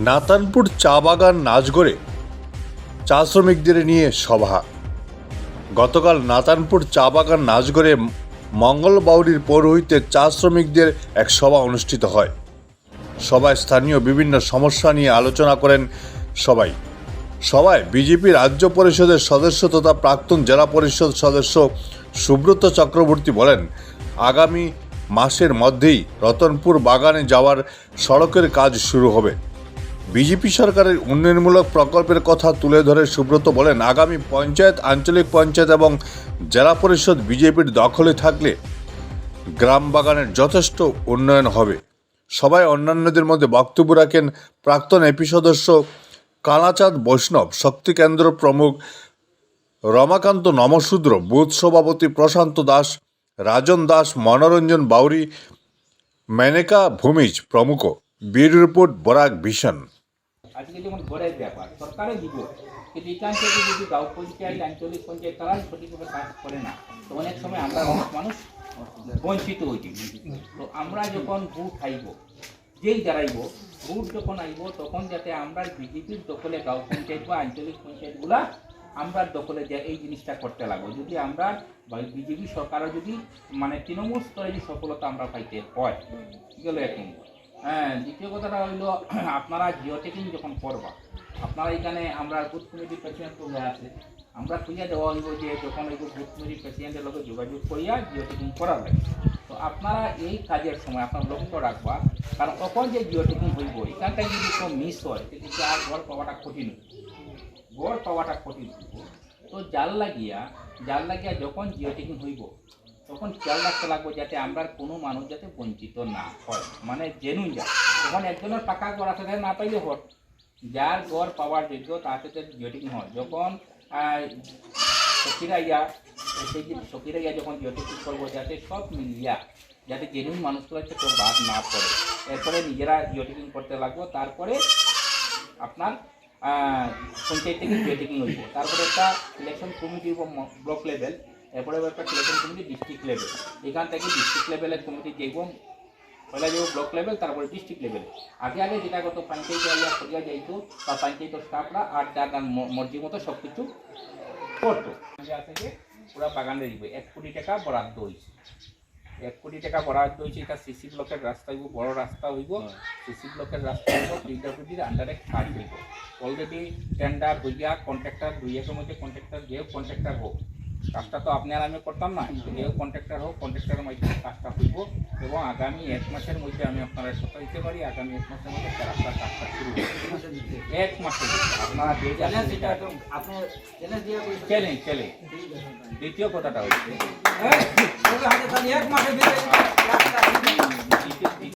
নাতানপুর চা বাগান নাচগড়ে চা শ্রমিকদের নিয়ে সভা। গতকাল নাতানপুর চা বাগান নাচগড়ে মঙ্গলবাউরির পৌরোহিত্যে চা শ্রমিকদের এক সভা অনুষ্ঠিত হয়। সভায় স্থানীয় বিভিন্ন সমস্যা নিয়ে আলোচনা করেন সভায় বিজেপি রাজ্য পরিষদের সদস্য তথা প্রাক্তন জেলা পরিষদ সদস্য সুব্রত চক্রবর্তী বলেন, আগামী মাসের মধ্যেই রতনপুর বাগানে যাওয়ার সড়কের কাজ শুরু হবে। বিজেপি সরকারের উন্নয়নমূলক প্রকল্পের কথা তুলে ধরে সুব্রত বলেন, আগামী পঞ্চায়েত, আঞ্চলিক পঞ্চায়েত এবং জেলা পরিষদ বিজেপির দখলে থাকলে গ্রাম বাগানের যথেষ্ট উন্নয়ন হবে। সভায় অন্যান্যদের মধ্যে বক্তব্য রাখেন প্রাক্তন এপি সদস্য কালাচাঁদ বৈষ্ণব, শক্তি কেন্দ্র প্রমুখ রমাকান্ত নমশূদ্র, বুথ সভাপতি প্রশান্ত দাস, রাজন দাস, মনোরঞ্জন বাউরি, মেনকা ভূমিজ প্রমুখ। Bureau report, Barak vision. আজকে যেমন ঘরের ব্যাপার সরকারও দিব, কিন্তু এখান থেকে যদি গাঁও পঞ্চায়েত, আঞ্চলিক পঞ্চায়েত তারা সঠিকভাবে কাজ করে না, তো অনেক সময় আমরা অনেক মানুষ বঞ্চিত হইছি। তো আমরা যখন ভোট আইব, যেই দাঁড়াইব, ভোট যখন আইব, তখন যাতে আমরা বিজেপির দখলে গাঁও পঞ্চায়েত বা আঞ্চলিক পঞ্চায়েতগুলা আমরা দখলে যে এই জিনিসটা করতে লাগবো। যদি আমরা বিজেপি সরকারও যদি তৃণমূল স্তরে যে সফলতা আমরা পাইতে হয়, গেল এক নম্বর। হ্যাঁ, দ্বিতীয় কথাটা হইল, আপনারা জিও টেকিং যখন করবা, আপনারা এখানে আমরা বুথ কমিটির প্রেসিডেন্ট তুলে আছে, আমরা খুঁজে দেওয়া হইব যে যখন ওই বুথ কমিটির প্রেসিডেন্টের লোক যোগাযোগ করিয়া জিও টেকিং করার লাগে। তো আপনারা এই কাজের সময় আপনার লক্ষ্য রাখবা, কারণ কখন যে জিও টেকিং হইব, এখানটায় যদি কোনো মিস হয় কিন্তু আর ঘর পাওয়াটা কঠিন হইব। তো জাল লাগিয়া যখন জিও টেকিং হইব, তখন খেয়াল রাখতে লাগবো যাতে আমরা কোনো মানুষ যাতে বঞ্চিত না হয়, জেনুইন যায়। তখন একজনের পাকা ঘর আছে না পাইলে হট, যার ঘর পাওয়ার যোগ্য তাতে জিও টেকিং হয়। যখন সখীরাইয়া যখন জিও টেকিং করবো, যাতে সব মিলিয়া যাতে জেনুইন মানুষগুলো কেউ বাদ না পড়ে, এরপরে নিজেরা জিও টেকিং করতে লাগবো। তারপরে আপনার পঞ্চায়েত থেকে জিও টেকিং হইব, তারপরে একটা ইলেকশন কমিটি ব্লক লেভেল, এরপরে একটা সিলেকশন কমিটি ডিস্ট্রিক্ট লেভেল। এখান থেকে ডিস্ট্রিক্ট লেভেলের কমিটি দেখব, পয়লা যাব ব্লক লেভেল, তারপরে ডিস্ট্রিক্ট লেভেলে। আগে যেটা করতো পঞ্চায়েতে করিয়া যাইতো, বা পঞ্চায়েতের স্টাফরা আর যার মর্জি মতো সব কিছু করতো। আছে যে পুরা বাগানে দিব 1 কোটি টাকা বরাদ্দ হয়েছে। 1 কোটি টাকা বরাদ্দ হয়েছে। এটা সিসি ব্লকের রাস্তা হইব, বড় রাস্তা হইব। সিসি ব্লকের রাস্তা হইব, পিডব্লিউডির আন্ডারে কাজ হইব। অলরেডি টেন্ডার হইয়া কন্ট্রাক্টর 2-1 মধ্যে কন্ট্রাক্টর যেও কন্ট্রাক্টর হোক, কাজটা তো আপনি আর আমি করতাম না, যেও কন্ট্রাক্টর হোক, কন্ট্রাক্টরের মাধ্যমে কাজটা হইব। এবং আগামী 1 মাসের মধ্যে আমি আপনারা কথা দিতে পারি, আগামী 1 মাসের মধ্যে রাস্তার কাজটা শুরু হবে। 1 মাসের আপনারা চ্যালেঞ্জ। দ্বিতীয় কথাটা হচ্ছে